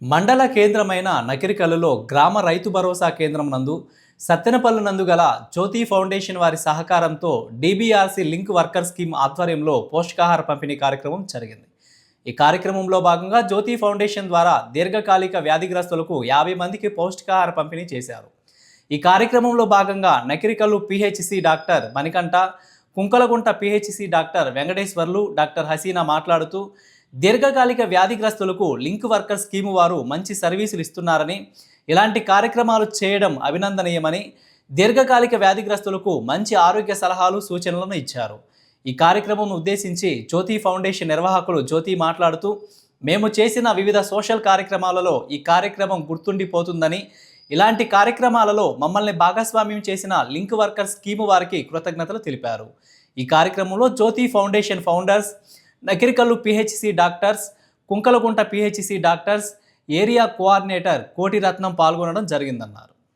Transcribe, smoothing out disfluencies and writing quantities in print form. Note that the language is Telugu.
మండల కేంద్రమైన నకిరికల్లులో గ్రామ రైతు భరోసా కేంద్రం నందు సత్తెనపల్లి నందు గల జ్యోతి ఫౌండేషన్ వారి సహకారంతో డిబిఆర్సి లింక్ వర్కర్ స్కీమ్ ఆధ్వర్యంలో పోషకాహార పంపిణీ కార్యక్రమం జరిగింది. ఈ కార్యక్రమంలో భాగంగా జ్యోతి ఫౌండేషన్ ద్వారా దీర్ఘకాలిక వ్యాధిగ్రస్తులకు 50 మందికి పౌష్టికాహార పంపిణీ చేశారు. ఈ కార్యక్రమంలో భాగంగా Nakirikallu PHC doctor Manikanta, Kunkalagunta PHC doctor Venkateswarlu, doctor Haseena మాట్లాడుతూ దీర్ఘకాలిక వ్యాధిగ్రస్తులకు లింక్ వర్కర్ స్కీము వారు మంచి సర్వీసులు ఇస్తున్నారని, ఇలాంటి కార్యక్రమాలు చేయడం అభినందనీయమని, దీర్ఘకాలిక వ్యాధిగ్రస్తులకు మంచి ఆరోగ్య సలహాలు సూచనలను ఇచ్చారు. ఈ కార్యక్రమం ఉద్దేశించి జ్యోతి ఫౌండేషన్ నిర్వాహకులు జ్యోతి మాట్లాడుతూ, మేము చేసిన వివిధ సోషల్ కార్యక్రమాలలో ఈ కార్యక్రమం గుర్తుండిపోతుందని, ఇలాంటి కార్యక్రమాలలో మమ్మల్ని భాగస్వామ్యం చేసిన లింక్ వర్కర్ స్కీము వారికి కృతజ్ఞతలు తెలిపారు. ఈ కార్యక్రమంలో Jyothi foundation founders, Nakirikallu PHC doctors, Kunkalagunta PHC doctors, area coordinator Koti Ratnam పాల్గొనడం జరిగిందన్నారు.